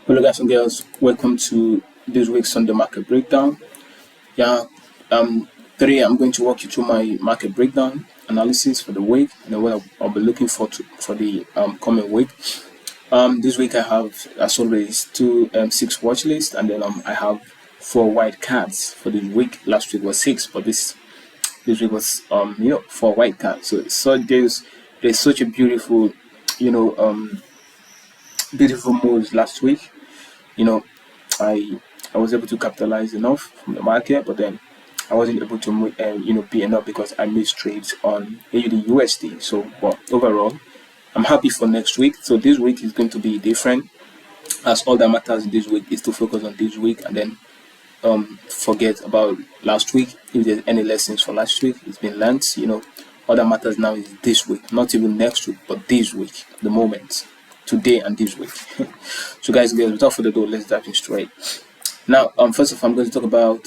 Hello guys and girls, welcome to this week's Sunday market breakdown. Yeah, today I'm going to walk you through my market breakdown analysis for the week and what I'll be looking for the coming week. This week I have, as always, six watch lists, and then I have 4 wildcards for the week. Last week was 6, but this week was 4 wildcards. So there's such a beautiful you know beautiful moves last week. you know I was able to capitalize enough from the market, but then I wasn't able to be enough because I missed trades on AUD USD. So, but overall, I'm happy for next week. So this week is going to be different, as all that matters this week is to focus on this week and then forget about last week. If there's any lessons for last week, it's been learned. All that matters now is this week, not even next week, but this week, the moment, today and this week. So guys, without further ado, let's dive in straight. Now, first of all, I'm going to talk about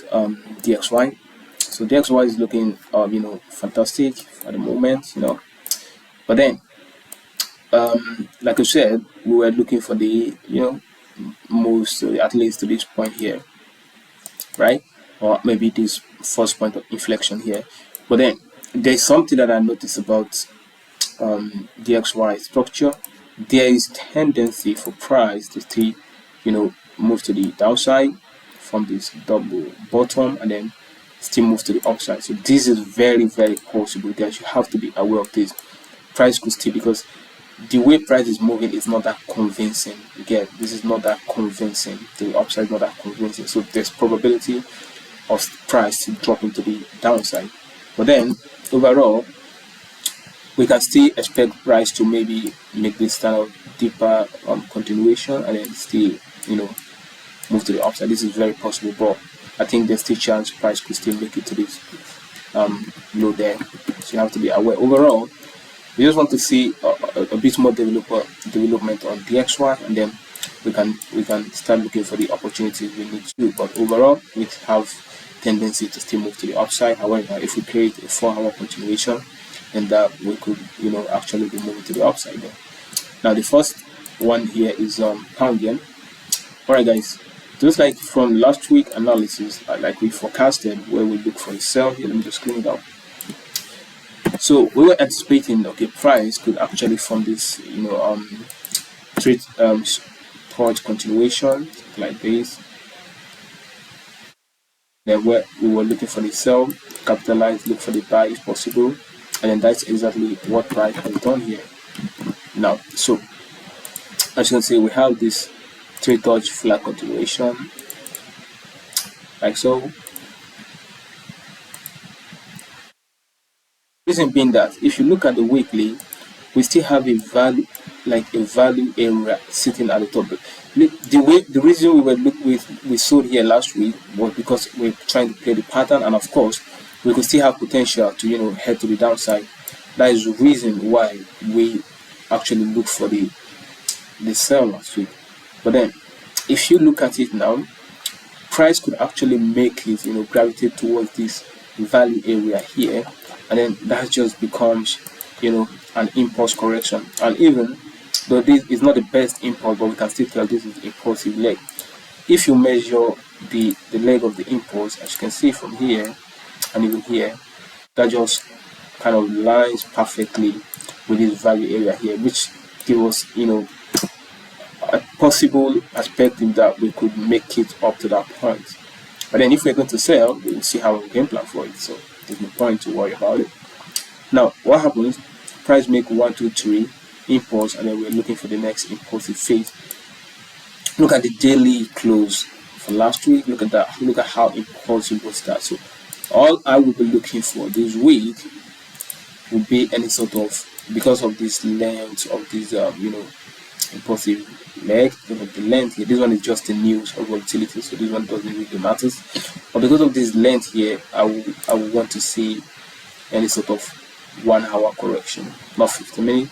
DXY. So DXY is looking fantastic at the moment, but then like I said, we were looking for the moves to at least to this point here, right? Or maybe this first point of inflection here. But then there's something that I noticed about DXY structure. There is tendency for price to still move to the downside from this double bottom and then still move to the upside. So this is very, very possible, guys. You have to be aware of this. Price could still, because the way price is moving is not that convincing. Again, this is not that convincing. The upside is not that convincing. So there's probability of price to drop into the downside. But then overall, we can still expect price to maybe make this kind of deeper continuation and then still move to the upside. This is very possible, but I think there's still chance price could still make it to this low there. So you have to be aware. Overall, we just want to see a bit more development on DXY, and then we can start looking for the opportunities we need to. But overall, we have tendency to still move to the upside. However, if we create a 4-hour continuation, then that we could actually be moving to the upside there. Now the first one here is pound yen. Alright guys, just like from last week analysis, like we forecasted, where we look for a sell here. Let me just clean it up. So we were anticipating, price could actually form this trade port continuation like this. Then we were looking for the sell, capitalize, look for the buy if possible, and then that's exactly what price has done here. Now, so as you can see, we have this 3-touch flat continuation like so. Reason being that if you look at the weekly, we still have a value area sitting at the top. The reason we sold here last week was because we're trying to play the pattern, and of course we could still have potential to head to the downside. That is the reason why we actually look for the sell last week. But then if you look at it now, price could actually make it gravitate towards this value area here, and then that just becomes an impulse correction. And even though this is not the best impulse, but we can still tell this is impulsive leg. If you measure the leg of the impulse, as you can see from here and even here, that just kind of lines perfectly with this value area here, which gives us a possible perspective that we could make it up to that point. But then if we're going to sell, we'll see how we game plan for it. So there's no point to worry about it. Now what happens? Price make 1, 2, 3 impulse, and then we're looking for the next impulsive phase. Look at the daily close for last week. Look at that. Look at how impulsive was that. So all I will be looking for this week would be any sort of, because of this length of this impulsive leg, the length here. This one is just the news of volatility, so this one doesn't really matter. But because of this length here, I would want to see any sort of 1-hour correction, not 50 minutes,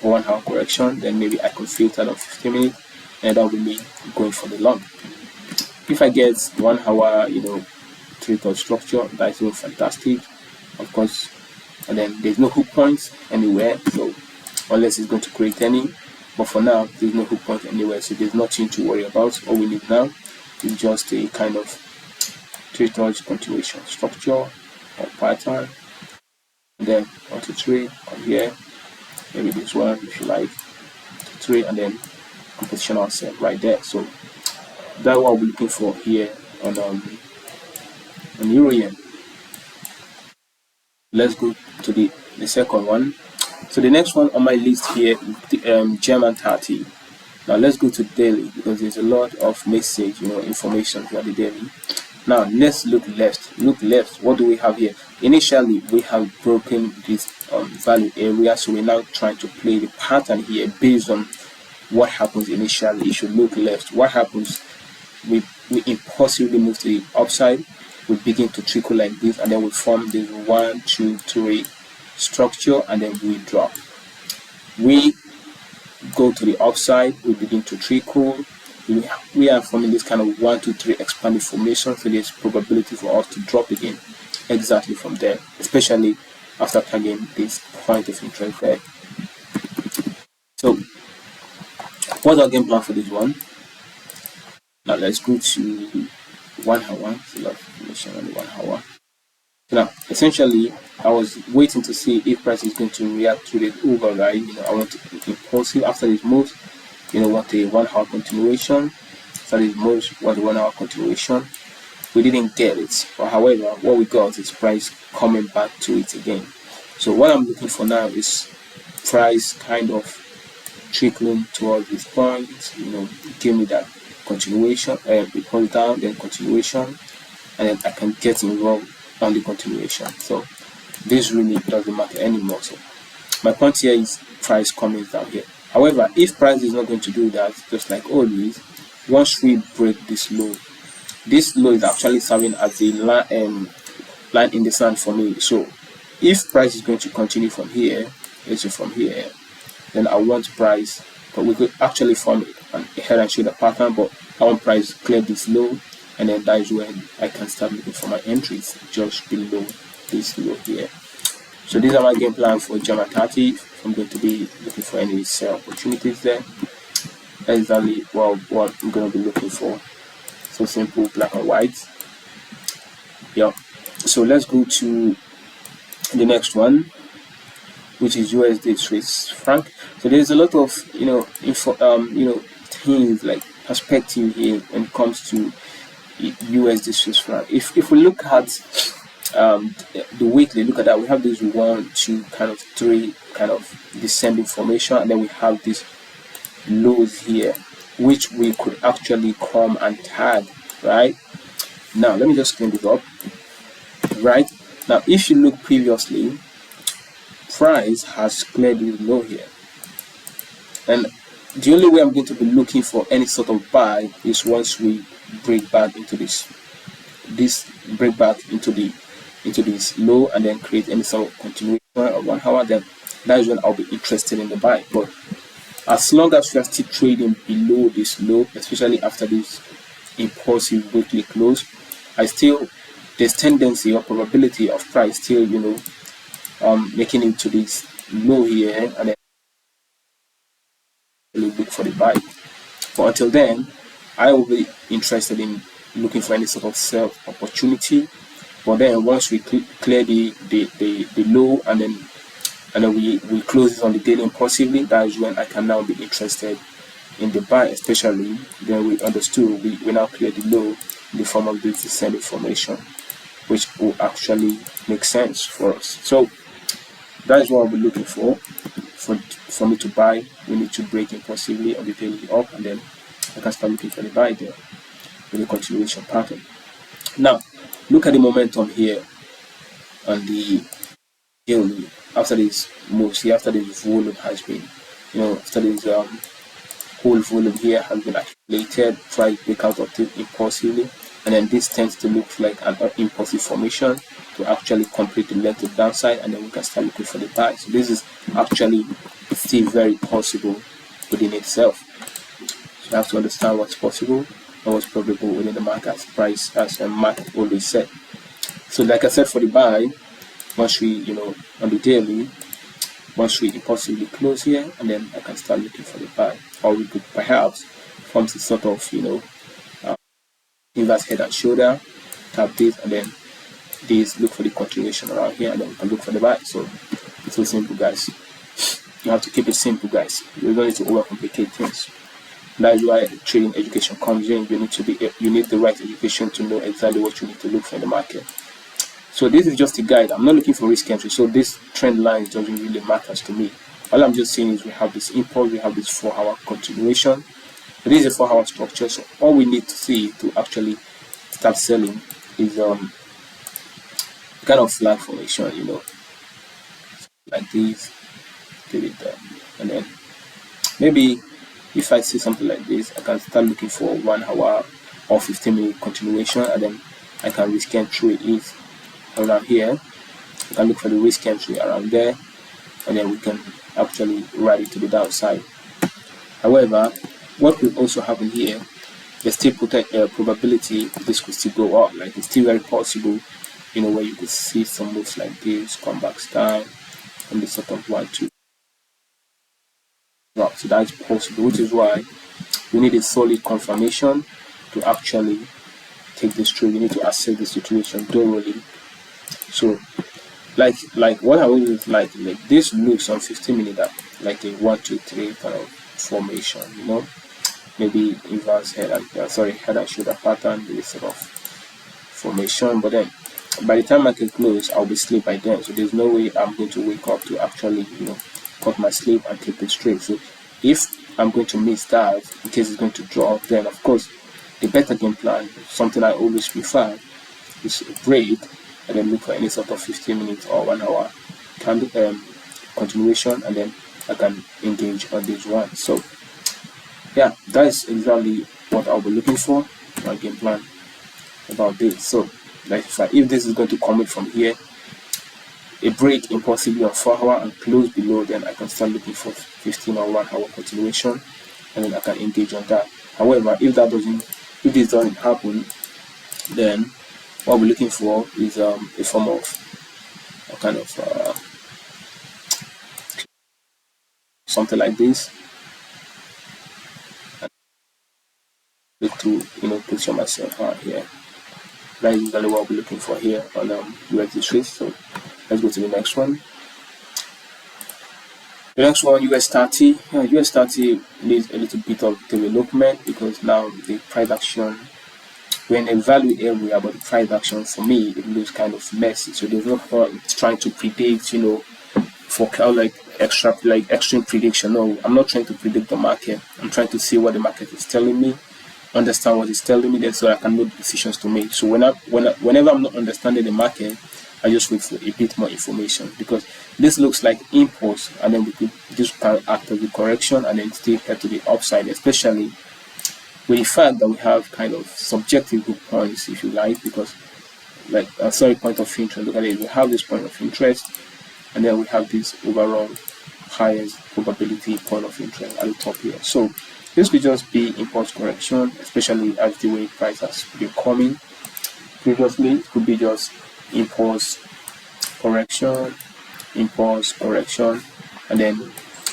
or 1-hour correction. Then maybe I could filter on 50 minutes, and that will be me going for the long. If I get 1-hour 3-touch structure, that's even fantastic, of course. And then there's no hook points anywhere, so unless it's going to create any, but for now there's no hook point anywhere, so there's nothing to worry about. All we need now is just a kind of trade continuation structure or pattern, and then on to trade on here, maybe this one if you like, to trade, and then position ourselves right there. So that's what we're looking for here on Euro yen. Let's go to the second one. So the next one on my list here is the German 30. Now let's go to daily, because there's a lot of message, information here on the daily. Now let's look left. What do we have here? Initially we have broken this value area, so we're now trying to play the pattern here based on what happens initially. You should look left. What happens? We impulsively move to the upside, we begin to trickle like this, and then we form this 1, 2, 3 structure, and then we drop. We go to the upside, we begin to trickle. We are forming this kind of 1, 2, 3 expanded formation, so there's probability for us to drop again exactly from there, especially after tagging this point of interest there. So what's our game plan for this one? Now let's go to 1 hour. So that's information on the 1 hour. So now essentially I was waiting to see if price is going to react to the override. I want to be impulsive after this move. Want a 1 hour continuation. After this move, want a 1 hour continuation. We didn't get it, but however what we got is price coming back to it again. So what I'm looking for now is price kind of trickling towards this point. Give me that continuation, it goes down, then continuation, and then I can get involved on the continuation. So this really doesn't matter anymore. So my point here is price coming down here. However, if price is not going to do that, just like always, once we break this low is actually serving as a line in the sand for me. So if price is going to continue from here, let's say from here, then I want price, but we could actually form a head and shoulder pattern, but I want price clear this low, and then that is when I can start looking for my entries just below this low here. So these are my game plan for German 30. I'm going to be looking for any sell opportunities there. Exactly what I'm going to be looking for. So simple, black and white. Yeah. So let's go to the next one, which is USD Swiss franc. So there's a lot of things like perspective here when it comes to USD Swiss franc. If we look at the weekly, look at that, we have this 1, 2, kind of 3 kind of descending formation, and then we have these lows here, which we could actually come and tag. Right now, let me just clean this up. Right now, if you look previously, price has cleared this low here, and the only way I'm going to be looking for any sort of buy is once we break back into this low, and then create any sort of continuation of 1 hour. Then that is when I'll be interested in the buy. But as long as we are still trading below this low, especially after this impulsive weekly close, there's tendency or probability of price still making it to this low here, and then look for the buy. But until then, I will be interested in looking for any sort of sell opportunity. But then once we clear the low, and then we close it on the daily impulsively, that is when I can now be interested in the buy. Especially then we understood we now clear the low in the form of this descending formation, which will actually make sense for us. So that is what I'll be looking for. For me to buy, we need to break impulsively on the daily up, and then I can start looking for the buy there with the continuation pattern. Now look at the momentum here on the daily after this move here, after this volume has been, after this whole volume here has been accumulated, try to break out of it impulsively, and then this tends to look like an impulsive formation to actually complete the length of downside, and then we can start looking for the buy. So this is actually still very possible within itself. So you have to understand what's possible and what's probable within the market, price, as Mark always said. So like I said, for the buy, once we on the daily, once we impulsively close here, and then I can start looking for the buy, or we could perhaps form some sort of inverse head and shoulder, tap this, and then this, look for the continuation around here, and then we can look for the buy. So it's so simple, guys. You have to keep it simple, guys. You don't need to overcomplicate things. That's why trading education comes in. You need the right education to know exactly what you need to look for in the market. So this is just a guide. I'm not looking for risk entry, so this trend line doesn't really matter to me. All I'm just saying is we have this impulse, we have this 4-hour continuation. This is a 4-hour structure, so all we need to see to actually start selling is kind of flag formation, like this. Give it there, and then maybe if I see something like this, I can start looking for 1 hour or 15-minute continuation, and then I can risk entry it around here. I can look for the risk entry around there, and then we can actually ride it to the downside. However, what could also happen here, there's still probability this could still go up. Like, it's still very possible, where you could see some moves like this, come back down, and this sort of 1-2 drop. So that's possible, which is why we need a solid confirmation to actually take this trade. You need to assess the situation thoroughly. So like what I always like this looks on 15-minute like a 1-2-3 kind of formation, maybe inverse head and shoulder pattern, this sort of formation. But then by the time I can close, I'll be asleep by then, so there's no way I'm going to wake up to actually cut my sleep and keep it straight. So if I'm going to miss that in case it's going to drop, then of course the better game plan, something I always prefer, is a break and then look for any sort of 15 minutes or 1 hour continuation, and then I can engage on this one. So yeah, that is exactly what I'll be looking for, my game plan about this. So like if this is going to commit from here, a break impulsively on 4 hour and close below, then I can start looking for 15 or 1 hour continuation, and then I can engage on that. However, if this doesn't happen, then what we're looking for is a form of a kind of something like this. And look to position myself out here. That is usually what we're looking for here on USD. So let's go to the next one. The next one, US 30. US 30 needs a little bit of development because now the price action, we're in a value area, but the price action for me, it looks kind of messy. So there's no point trying to predict, for extreme prediction. No, I'm not trying to predict the market. I'm trying to see what the market is telling me, understand what it's telling me, then so I can make decisions to make. So whenever I'm not understanding the market, I just wait for a bit more information, because this looks like impulse, and then this can act as a correction and then still head to the upside, especially with the fact that we have kind of subjective good points, if you like, because point of interest. Look at it, we have this point of interest, and then we have this overall highest probability point of interest at the top here. So this could just be impulse correction, especially as the way price has been coming previously. It could be just impulse correction, and then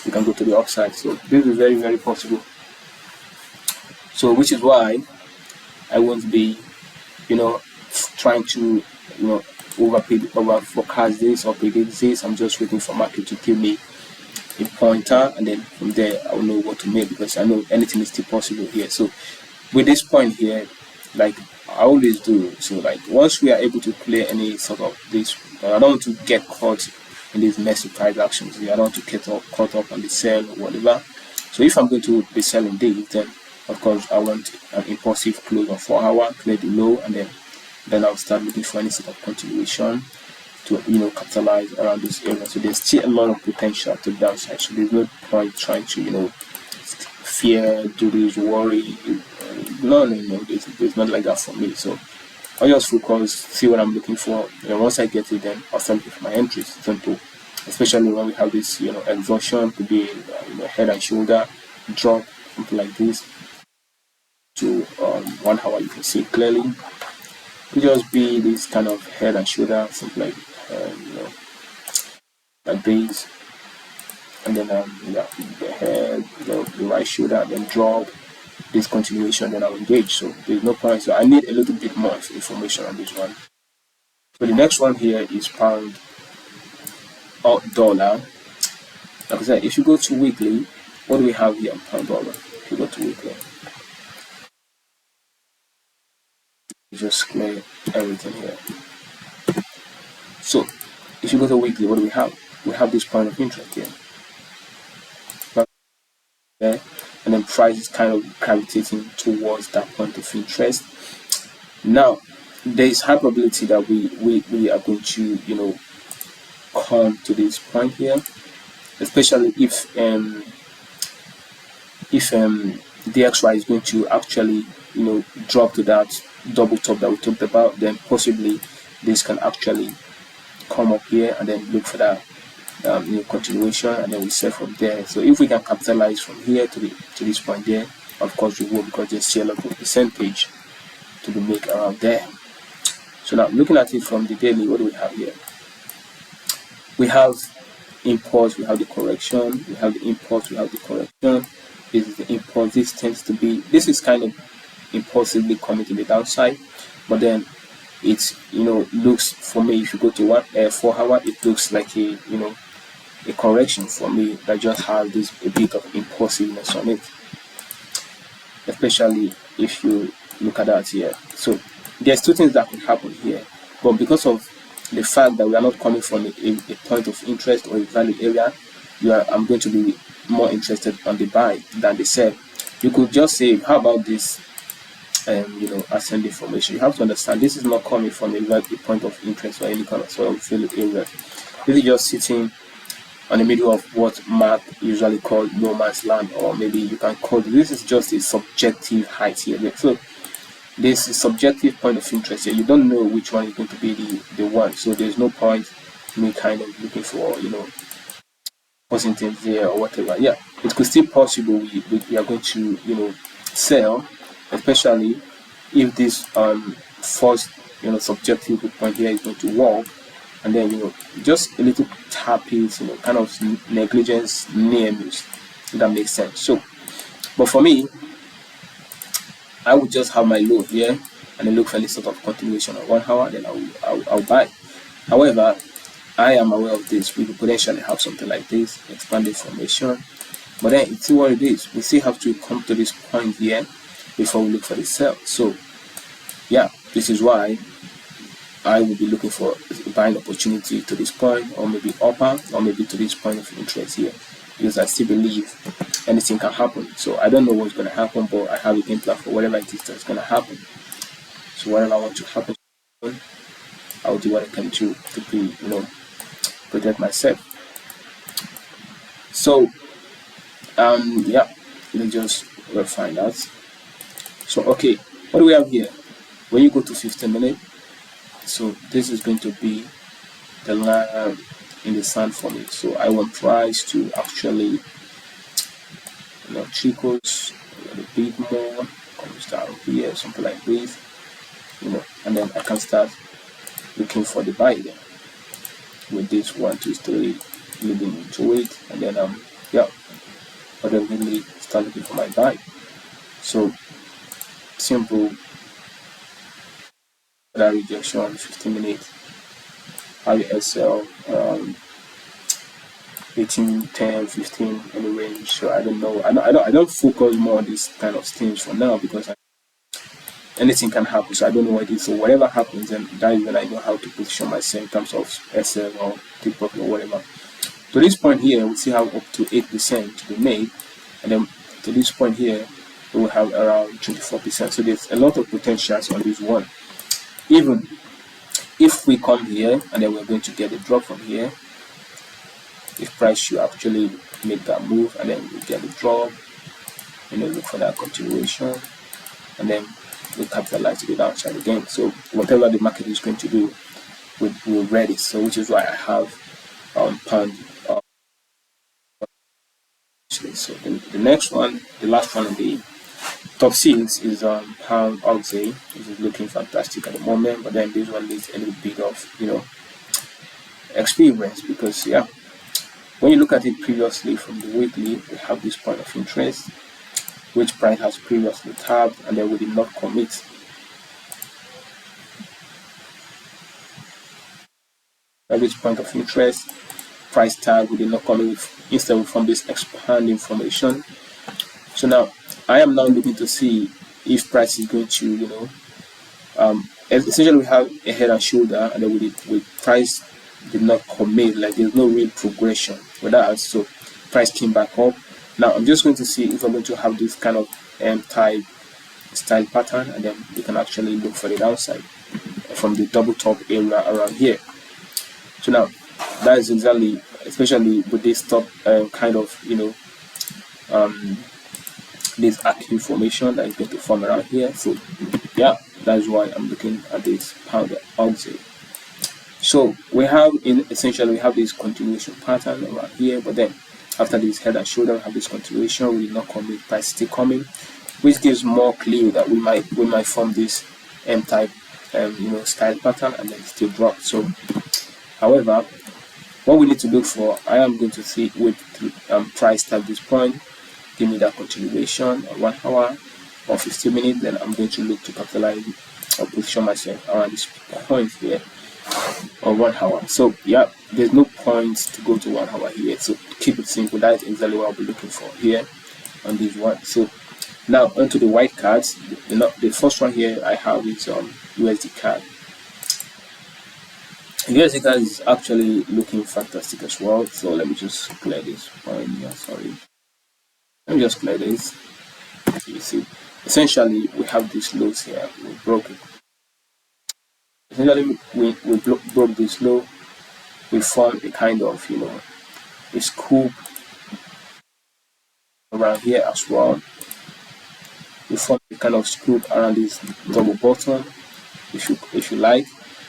we can go to the upside. So this is very, very possible. So which is why I won't be trying to over forecast this or predict this. I'm just waiting for market to give me a pointer, and then from there I'll know what to make, because I know anything is still possible here. So with this point here, like I always do, so like once we are able to play any sort of this, I don't want to get caught in these messy price actions here. I don't want to get caught up on the sell or whatever. So if I'm going to be selling this, then of course I want an impulsive close on 4 hour, clear the low, and then I'll start looking for any sort of continuation to capitalize around this area. So there's still a lot of potential to the downside, so there's no point trying to fear, do this, worry. No, there's not like that for me. So I just focus, see what I'm looking for, and once I get it, then I'll start looking for my entries. Simple. Especially when we have this exhaustion, could be head and shoulder drop, something like this, to 1 hour. You can see it clearly. Could just be this kind of head and shoulder, something like this. and then yeah, the head, the right shoulder, and then drop this continuation, then I'll engage. So there's no point. So I need a little bit more information on this one. So the next one here is pound or dollar. Like I said, if you go to weekly, what do we have here? Pound dollar. If you go to weekly, you just clear everything here. So if you go to weekly, what do we have? We have this point of interest here. There, and then price is kind of gravitating towards that point of interest. Now there is high probability that we are going to come to this point here, especially if the XY is going to actually drop to that double top that we talked about. Then possibly this can actually come up here and then look for that continuation, and then we sell from there. So if we can capitalize from here to this point there, of course we will, because there's still a lot of percentage to be made around there. So now looking at it from the daily, what do we have here? We have impulse, we have the correction, we have the impulse, we have the correction. This is the impulse. This is kind of impulsively coming to the downside, but then it's looks, for me, if you go to 4 hour, it looks like a correction for me that just has a bit of impulsiveness on it, especially if you look at that here. So there's two things that could happen here, but because of the fact that we are not coming from a point of interest or a value area, I'm going to be more interested on the buy than the sell. You could just say, how about this ascending formation? You have to understand this is not coming from a point of interest or any kind of sort of value area. This is just sitting on the middle of what Mark usually call no man's land, or maybe you can call this is just a subjective height here. So this is subjective point of interest here. You don't know which one is going to be the one, so there's no point me kind of looking for posting things there or whatever. Yeah, it could still possible we are going to sell, especially if this first subjective point here is going to work, and then just a little tap it, kind of negligence near miss, if that makes sense. So but for me, I would just have my low here and then look for any sort of continuation of 1 hour, then I'll buy. However, I am aware of this. We could potentially have something like this, expanded formation, but then it's what it is. We still have to come to this point here before we look for the sell. So yeah, this is why I will be looking for a buying opportunity to this point, or maybe upper, or maybe to this point of interest here, because I still believe anything can happen. So I don't know what's going to happen, but I have a game plan for whatever it is that's going to happen. So whatever I want to happen, I'll do what I can to be, protect myself. So yeah, let's just find out. So okay, what do we have here? When you go to 15 minutes, so this is going to be the line in the sand for me. So I want price to actually trickles a little bit more, comes down here, something like this, and then I can start looking for the buy there with this 1, 2, 3 leading into it, and then yeah, but then really start looking for my buy. So simple that rejection, 15 minutes, high SL 18, 10, 15 in the range. So I don't know. I don't focus more on these kind of things for now, because anything can happen. So I don't know what it is. So whatever happens, and that is when I know how to position myself in terms of SL or take profit or whatever. To this point here, we still have up to 8% to be made, and then to this point here, we will have around 24%. So there's a lot of potentials on this one. Even if we come here and then we're going to get a drop from here, if price should actually make that move and then we get a drop, look for that continuation, and then we capitalize to the downside again. So whatever the market is going to do, we're ready. So which is why I have pound. So the next one, the last one of the top 6 is pound Aussie, which is looking fantastic at the moment, but then this one needs a little bit of experience, because yeah, When you look at it previously from the weekly, we have this point of interest which price has previously tapped, and then we did not commit. At this point of interest, price tag, we did not commit. Instead, we form this expand information. So now I am now looking to see if price is going to, essentially we have a head and shoulder, and then with price did not commit, like there's no real progression with that. So price came back up. Now I'm just going to see if I'm going to have this kind of type style pattern, and then we can actually look for the downside from the double top area around here. So now that is exactly, especially with this top kind of this active formation that is going to form around here. So yeah, that's why I'm looking at this pound auxiliary. So we have essentially we have this continuation pattern around here, but then after this head and shoulder we have this continuation. We did not commit, price still coming, which gives more clue that we might form this M type style pattern and then still drop. So however, what we need to look for, I am going to see with price at this point, give me that continuation on 1 hour or 15 minutes, then I'm going to look to capitalize or position myself around this point here on 1 hour. So yeah, there's no point to go to 1 hour here, so keep it simple. That is exactly what I'll be looking for here on this one. So now onto the white cards. The first one here I have is USD card. USD card is actually looking fantastic as well. So let me just clear this point here. Sorry, let me just clear this. You see, essentially we have these lows here. We broke it. Essentially we broke this low. We formed a kind of a scoop around here as well. We form a kind of scoop around this double bottom, if you like,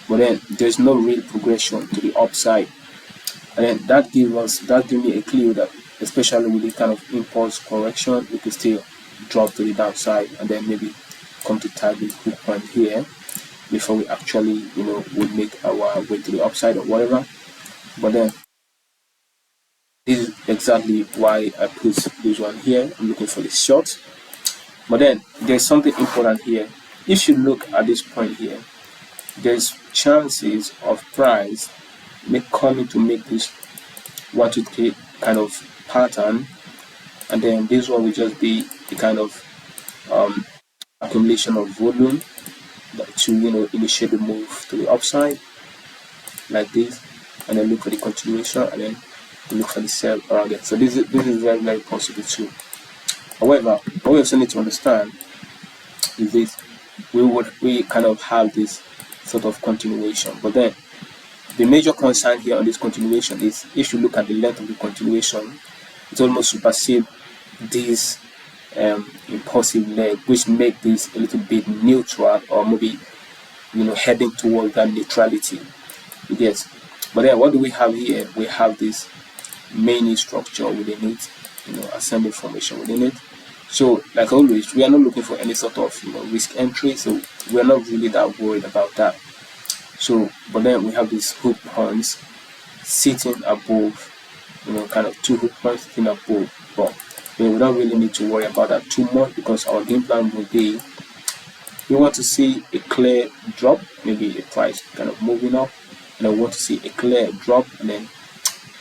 but then there's no real progression to the upside, and then that gives me a clue that especially with this kind of impulse correction, we could still drop to the downside and then maybe come to target hook point here before we actually would make our way to the upside or whatever. But then this is exactly why I put this one here. I'm looking for the short. But then there's something important here. If you look at this point here, there's chances of price coming to make this 1 to 3 kind of pattern, and then this one will just be a kind of accumulation of volume to initiate the move to the upside like this, and then look for the continuation, and then look for the sell around it. So this is very, very possible too. However, what we also need to understand is this: we kind of have this sort of continuation, but then the major concern here on this continuation is, if you look at the length of the continuation, it almost supersedes this impulsive leg, which make this a little bit neutral, or maybe heading towards that neutrality. Yes, but then what do we have here? We have this main structure within it, ascending formation within it. So like always, we are not looking for any sort of risk entry, so we are not really that worried about that. So but then we have these hook points sitting above, kind of 2 hook points sitting above, but we don't really need to worry about that too much, because our game plan will be, we want to see a clear drop, maybe a price kind of moving up, and I want to see a clear drop, and then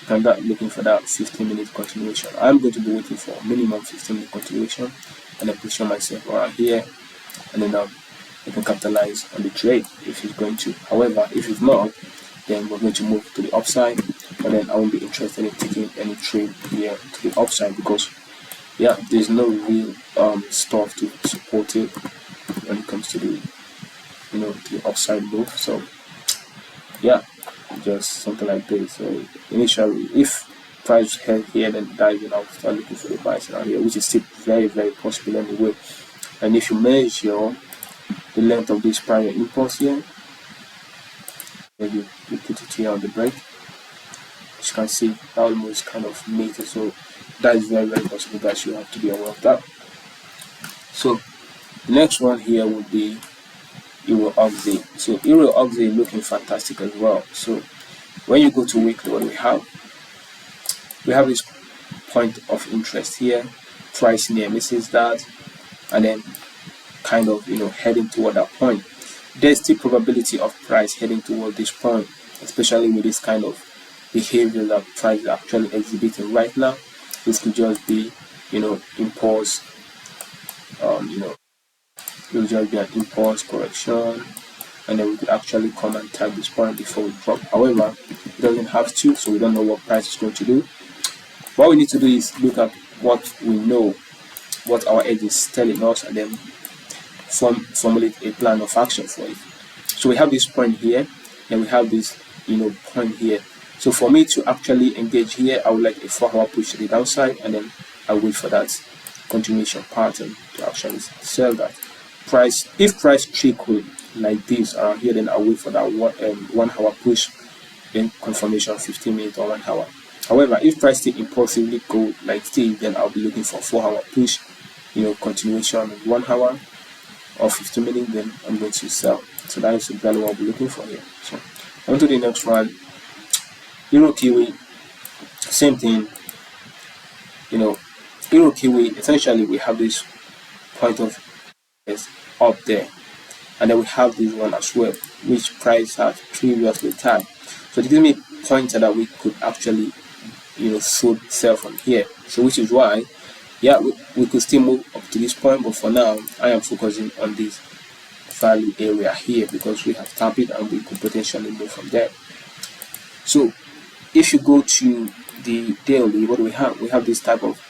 I'm not looking for that 15-minute continuation. I'm going to be waiting for minimum 15-minute continuation, and then position myself around here, and then I can capitalize on the trade if it's going to. However, if it's not, then we're going to move to the upside, but then I won't be interested in taking any trade here to the upside, because yeah, there's no real stuff to support it when it comes to the to the upside move. So yeah, just something like this. So initially, if price head here, then diving out, start looking for the buys around here, which is still very, very possible anyway. And if you measure the length of this prior impulse here, maybe you put it here on the break, as you can see, almost kind of meter. So that is very, very possible, guys. You have to be aware of that. So the next one here would be Euro Auxiliary. So Euro Auxiliary looking fantastic as well. So when you go to weekly, what do we have? we have this point of interest here, price near misses that, and then kind of heading toward that point. There's still probability of price heading toward this point, especially with this kind of behavior that price is actually exhibiting right now. This could just be impulse, it will just be an impulse correction, and then we could actually come and tag this point before we drop. However, it doesn't have to, so we don't know what price is going to do. What we need to do is look at what we know, what our edge is telling us, and then formulate a plan of action for it. So we have this point here, and we have this point here. So for me to actually engage here, I would like a 4-hour push to the downside, and then I'll wait for that continuation pattern to actually sell that price. If price trickle like this around here, then I'll wait for that 1 hour push, then confirmation 15 minutes or 1 hour. However, if price still impulsively go like this, then I'll be looking for 4-hour push, continuation 1 hour or 15 minutes, then I'm going to sell. So that is exactly what I'll be looking for here. So on to the next one. Euro Kiwi, same thing. Euro Kiwi, essentially we have this point of interest up there, and then we have this one as well, which price has previously tagged. So it gives me a pointer that we could actually sell from here. So which is why we could still move up to this point, but for now I am focusing on this value area here because we have tapped it and we could potentially move from there. So if you go to the daily, what do we have? We have this type of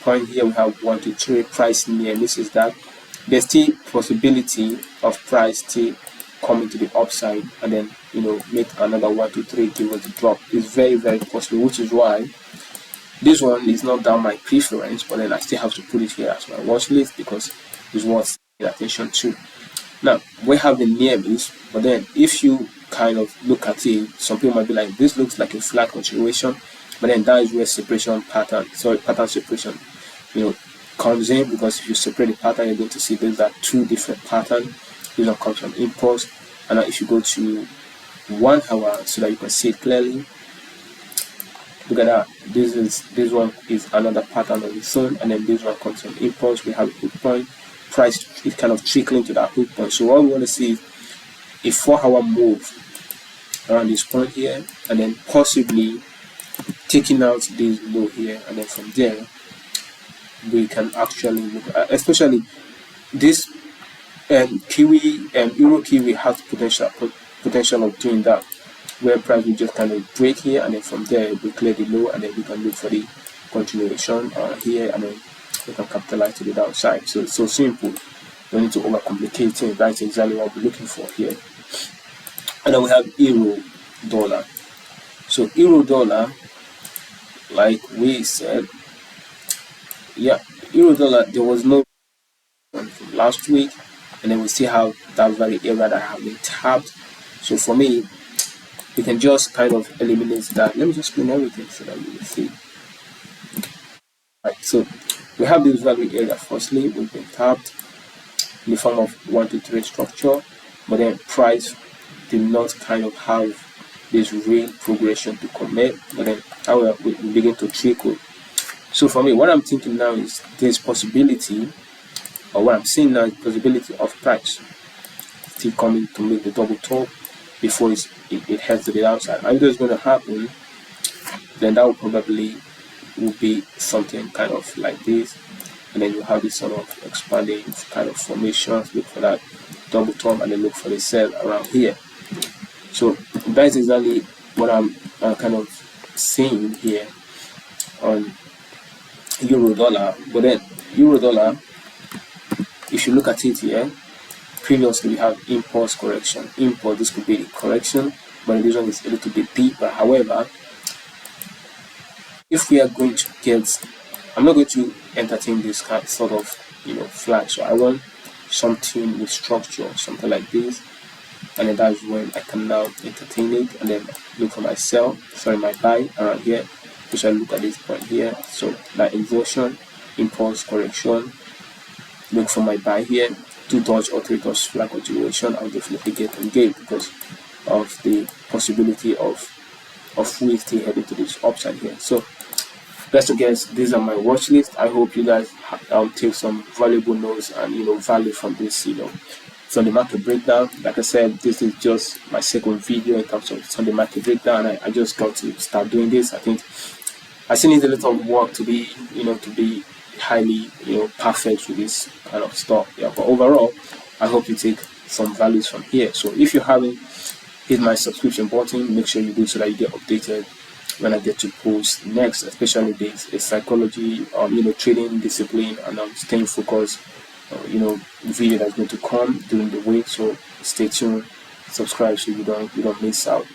point here. We have 1 2 3 price near misses that. There's still possibility of price still coming to the upside and then make another 1 2 3 give us a drop. It's very, very possible, which is why this one is not down my preference, but then I still have to put it here as my watch list because it's worth paying attention to. Now we have the near miss, but then if you kind of look at it, some people might be like, this looks like a flat continuation, but then that is where pattern separation comes in, because if you separate the pattern, you're going to see these are two different patterns. This one comes from impulse, and now if you go to 1 hour so that you can see it clearly, look at that. This one is another pattern of its own, and then this one comes from impulse. We have a hook point, price is kind of trickling to that hook point. So what we want to see is a 4-hour move around this point here, and then possibly taking out this low here, and then from there we can actually look at, especially this Euro Kiwi has potential of doing that, where price will just kind of break here, and then from there we clear the low, and then we can look for the continuation here, and then we can capitalize to the downside. So it's so simple. You don't need to overcomplicate things. That's exactly what we're looking for here. And then we have euro dollar. So euro dollar, like we said, euro dollar, there was no from last week, and then we still have that very area that have been tapped. So for me, we can just kind of eliminate that. Let me just clean everything so that you will see. Right, so we have this value area. Firstly, we've been tapped in the form of 1 2 3 structure, but then price did not kind of have this real progression to commit, but then however we begin to trickle. So for me, what I'm thinking now is there's possibility, or what I'm seeing now is possibility of price still coming to make the double top before it heads to the downside. And if that's going to happen, then that will probably be something kind of like this, and then you have this sort of expanding kind of formations. Look for that double top, and then look for the sell around here. So that's exactly what I'm kind of seeing here on euro dollar. But then euro dollar, if you look at it here, previously we have impulse correction. Impulse, this could be the correction, but this one is a little bit deeper. However, if we are going to get, I'm not going to entertain this kind sort of flag. So I want something with structure, something like this, and then that's when I can now entertain it and then look for my sell, sorry, my buy around here, which I look at this point here. So that inversion, impulse correction, look for my buy here, 2 touch or 3 touch flag continuation. I'll definitely get engaged because of the possibility of we still heading to this upside here. So Best to guess, these are my watch list. I hope you guys take some valuable notes and value from this. Sunday market breakdown. Like I said, this is just my second video in terms of Sunday market breakdown. I just got to start doing this. I think I still need a little work to be highly perfect with this kind of stuff. Yeah, but overall, I hope you take some values from here. So if you haven't hit my subscription button, make sure you do so that you get updated when I get to post next, especially this psychology, trading discipline, and staying focused. Video that's going to come during the week. So stay tuned, subscribe so you don't miss out.